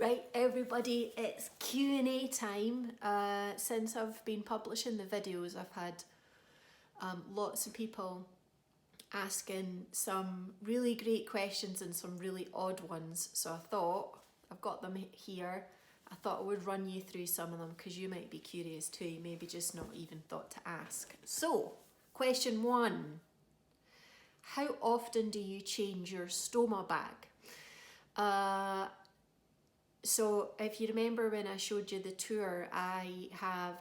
Right, everybody, it's Q&A time. Since I've been publishing the videos, I've had lots of people asking some really great questions and some really odd ones. So I thought, I've got them here. I thought I would run you through some of them because you might be curious too. You maybe just not even thought to ask. So, question 1. How often do you change your stoma bag? So if you remember when I showed you the tour, I have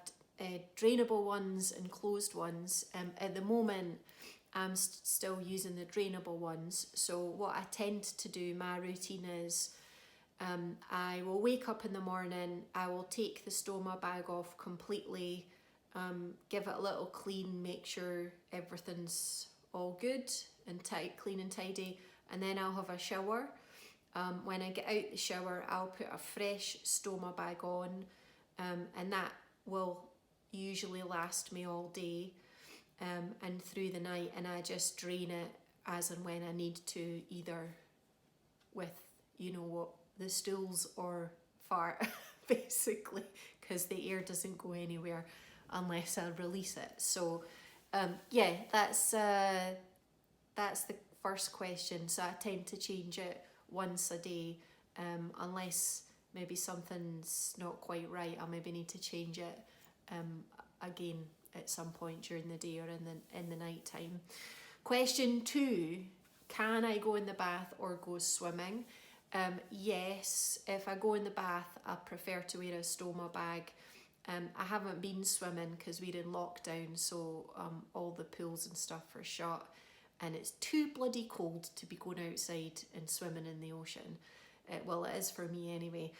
drainable ones and closed ones. At the moment, I'm still using the drainable ones. So what I tend to do, my routine is, I will wake up in the morning, I will take the stoma bag off completely, give it a little clean, make sure everything's all good and clean and tidy, and then I'll have a shower. When I get out the shower, I'll put a fresh stoma bag on, and that will usually last me all day and through the night, and I just drain it as and when I need to, either with, you know what, the stools or fart, basically, because the air doesn't go anywhere unless I release it. So yeah, that's the first question. So I tend to change it once a day, unless maybe something's not quite right. I'll maybe need to change it again at some point during the day or in the night time. Question 2, can I go in the bath or go swimming? Yes, if I go in the bath, I prefer to wear a stoma bag. I haven't been swimming because we're in lockdown, so all the pools and stuff are shut. And it's too bloody cold to be going outside and swimming in the ocean. Well, it is for me anyway.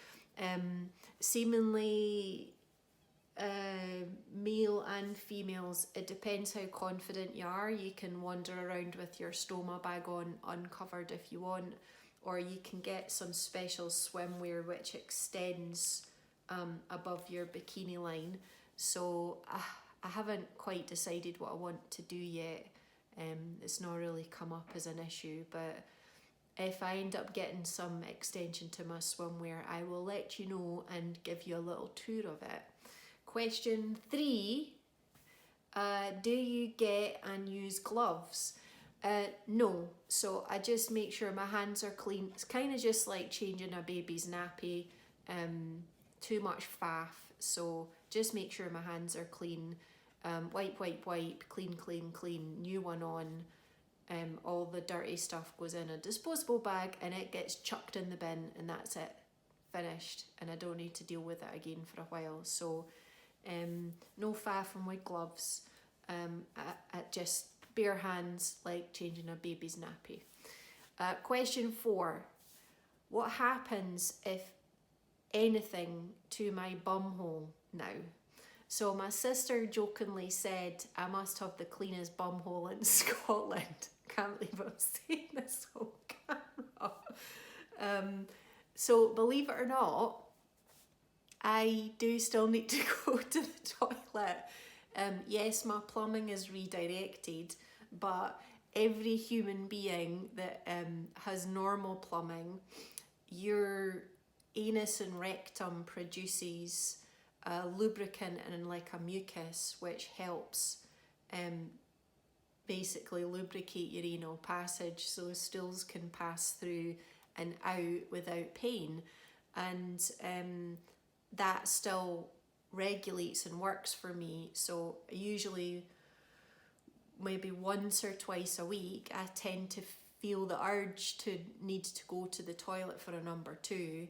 Seemingly, male and females, it depends how confident you are. You can wander around with your stoma bag on uncovered if you want, or you can get some special swimwear which extends above your bikini line. So I haven't quite decided what I want to do yet. It's not really come up as an issue, but if I end up getting some extension to my swimwear, I will let you know and give you a little tour of it. Question 3, do you get and use gloves? No, so I just make sure my hands are clean. It's kind of just like changing a baby's nappy, too much faff, so just make sure my hands are clean. Wipe, clean, new one on. All the dirty stuff goes in a disposable bag and it gets chucked in the bin, and that's it, finished, and I don't need to deal with it again for a while. So no faffing with gloves, at just bare hands, like changing a baby's nappy. Question 4, what happens if anything to my bum hole now? So my sister jokingly said I must have the cleanest bumhole in Scotland. Can't believe I'm saying this on camera. So believe it or not, I do still need to go to the toilet. Yes, my plumbing is redirected, but every human being that has normal plumbing, your anus and rectum produces a lubricant and like a mucus which helps basically lubricate your anal passage so stools can pass through and out without pain, and that still regulates and works for me. So usually maybe once or twice a week I tend to feel the urge to need to go to the toilet for a number 2,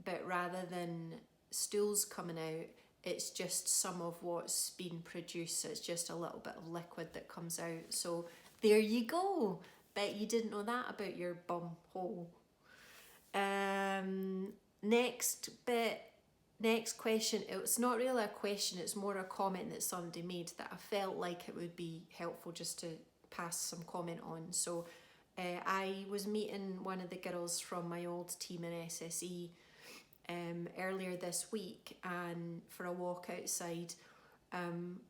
but rather than stools coming out, it's just some of what's been produced. It's just a little bit of liquid that comes out. So there you go. Bet you didn't know that about your bum hole. Next question. It's not really a question, it's more a comment that somebody made that I felt like it would be helpful just to pass some comment on. So I was meeting one of the girls from my old team in SSE earlier this week, and for a walk outside, and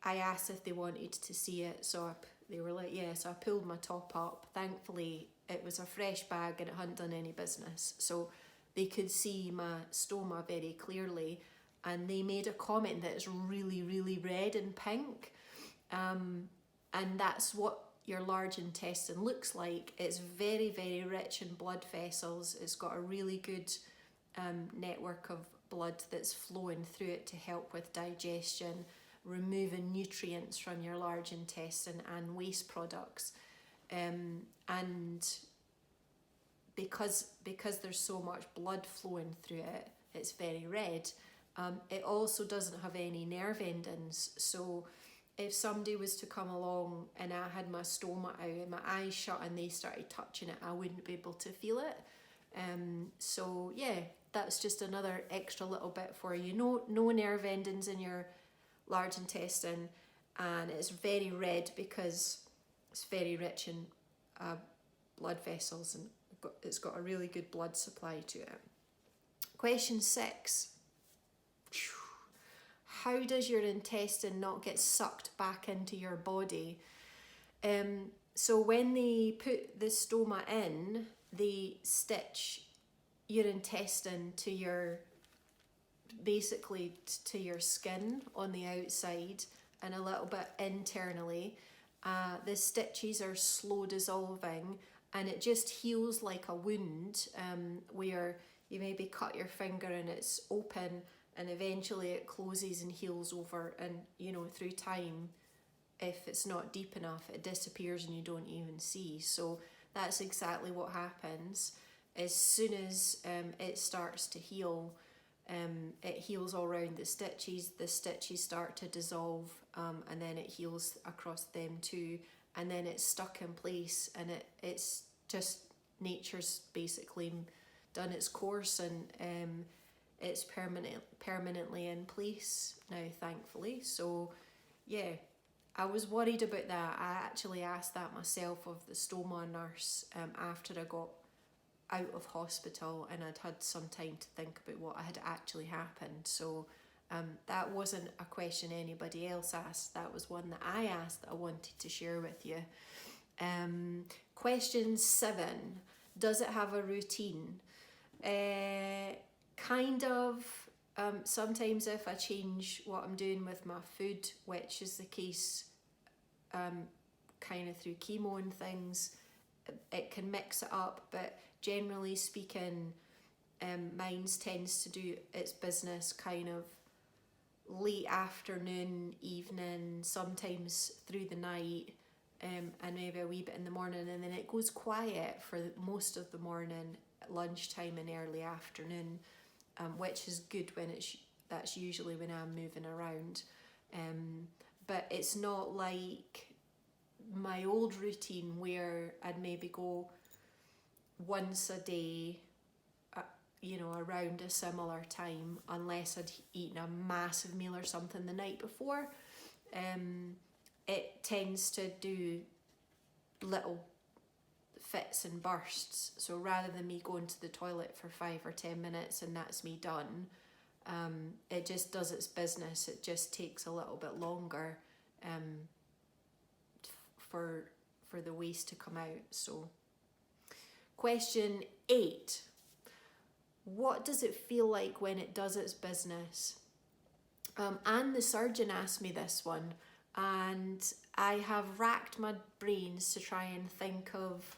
I asked if they wanted to see it, so they were like, yeah, so I pulled my top up. Thankfully it was a fresh bag and it hadn't done any business. So they could see my stoma very clearly, and they made a comment that it's really, really red and pink. And that's what your large intestine looks like. It's very, very rich in blood vessels. It's got a really good network of blood that's flowing through it to help with digestion, removing nutrients from your large intestine and waste products. And because there's so much blood flowing through it, it's very red. It also doesn't have any nerve endings, so if somebody was to come along and I had my stoma out and my eyes shut and they started touching it, I wouldn't be able to feel it. So yeah, that's just another extra little bit for you. No nerve endings in your large intestine, and it's very red because it's very rich in blood vessels, and it's got a really good blood supply to it. Question 6. How does your intestine not get sucked back into your body? So when they put the stoma in, they stitch your intestine to your, basically to your skin on the outside and a little bit internally. The stitches are slow dissolving, and it just heals like a wound, where you maybe cut your finger and it's open, and eventually it closes and heals over, and through time, if it's not deep enough, it disappears and you don't even see. So that's exactly what happens. As soon as it starts to heal, it heals all around the stitches start to dissolve, and then it heals across them too, and then it's stuck in place, and it's just nature's basically done its course, and it's permanently in place now, thankfully. So yeah, I was worried about that. I actually asked that myself of the stoma nurse after I got out of hospital and I'd had some time to think about what had actually happened. So that wasn't a question anybody else asked. That was one that I asked that I wanted to share with you. Question 7. Does it have a routine? Kind of. Sometimes if I change what I'm doing with my food, which is the case kind of through chemo and things, it can mix it up, but generally speaking, mine's tends to do its business kind of late afternoon, evening, sometimes through the night, and maybe a wee bit in the morning, and then it goes quiet for most of the morning, lunchtime and early afternoon, which is good when that's usually when I'm moving around. But it's not like my old routine where I'd maybe go once a day, around a similar time, unless I'd eaten a massive meal or something the night before. It tends to do little fits and bursts. So rather than me going to the toilet for 5 or 10 minutes and that's me done, it just does its business. It just takes a little bit longer for the waste to come out. So question 8. What does it feel like when it does its business? And the surgeon asked me this one, and I have racked my brains to try and think of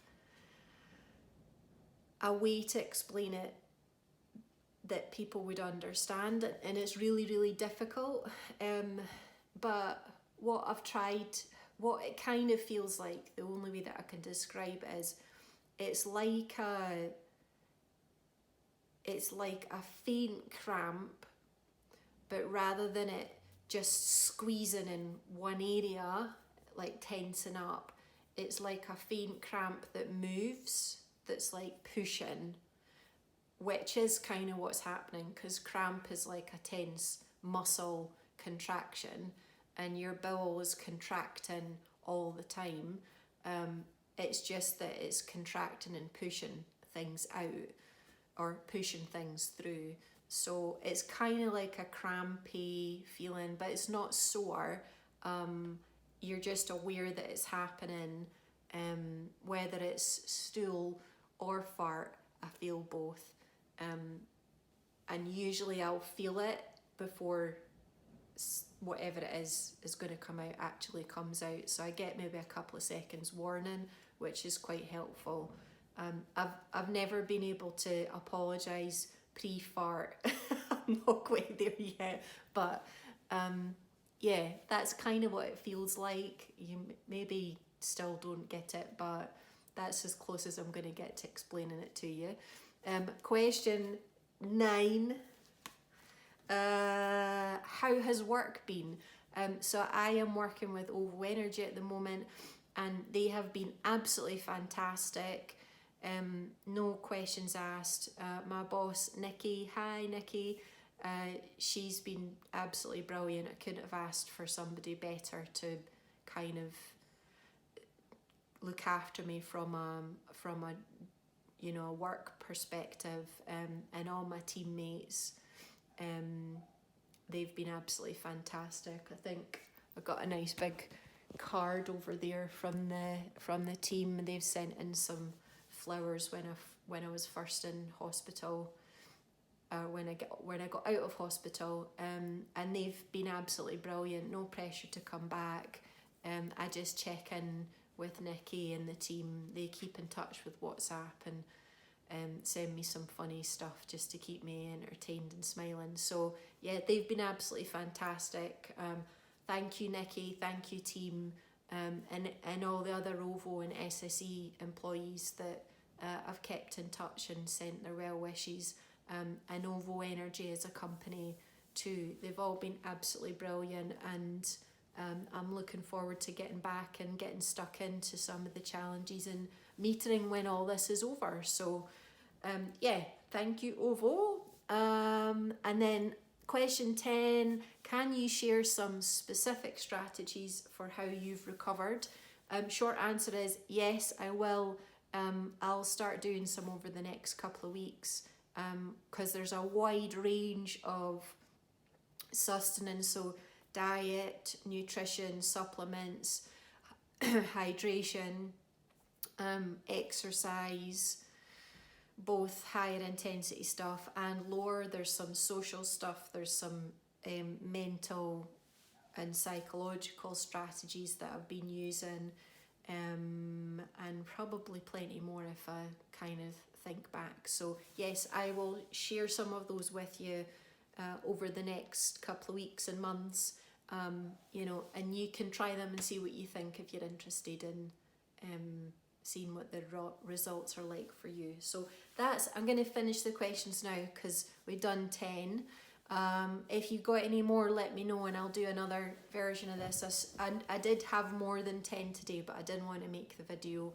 a way to explain it that people would understand, and it's really, really difficult. But what I've tried, what it kind of feels like, the only way that I can describe it is, it's like a faint cramp, but rather than it just squeezing in one area, like tensing up, it's like a faint cramp that moves, that's like pushing, which is kind of what's happening, because cramp is like a tense muscle contraction, and your bowel is contracting all the time. It's just that it's contracting and pushing things out, or pushing things through. So it's kind of like a crampy feeling, but it's not sore. You're just aware that it's happening, whether it's stool or fart, I feel both. And usually I'll feel it before whatever it is going to come out actually comes out. So I get maybe a couple of seconds warning, which is quite helpful. I've never been able to apologise pre-fart. I'm not quite there yet, but yeah, that's kind of what it feels like. You maybe still don't get it, but that's as close as I'm going to get to explaining it to you. Question 9. How has work been? So I am working with OVO Energy at the moment, and they have been absolutely fantastic. No questions asked. My boss Nikki, hi Nikki, she's been absolutely brilliant. I couldn't have asked for somebody better to kind of look after me from a work perspective, and all my teammates. They've been absolutely fantastic. I think I got a nice big card over there from the team. They've sent in some flowers when I was first in hospital, when I got out of hospital, and they've been absolutely brilliant. No pressure to come back. I just check in with Nikki and the team. They keep in touch with WhatsApp and send me some funny stuff just to keep me entertained and smiling. So yeah, they've been absolutely fantastic. Thank you, Nikki. Thank you, team, and all the other OVO and SSE employees that I've kept in touch and sent their well wishes. And OVO Energy as a company too. They've all been absolutely brilliant, and I'm looking forward to getting back and getting stuck into some of the challenges and metering when all this is over. So yeah, thank you, OVO. And then question 10, can you share some specific strategies for how you've recovered? Short answer is yes, I will. I'll start doing some over the next couple of weeks, because there's a wide range of sustenance, so diet, nutrition, supplements, hydration, exercise, both higher intensity stuff and lower. There's some social stuff, there's some mental and psychological strategies that I've been using, and probably plenty more if I kind of think back. So yes, I will share some of those with you over the next couple of weeks and months, and you can try them and see what you think if you're interested in seeing what the results are like for you. So I'm going to finish the questions now because we've done 10. If you've got any more, let me know and I'll do another version of this. I did have more than 10 today, but I didn't want to make the video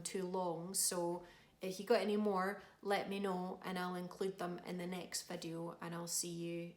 too long. So if you got any more, let me know and I'll include them in the next video, and I'll see you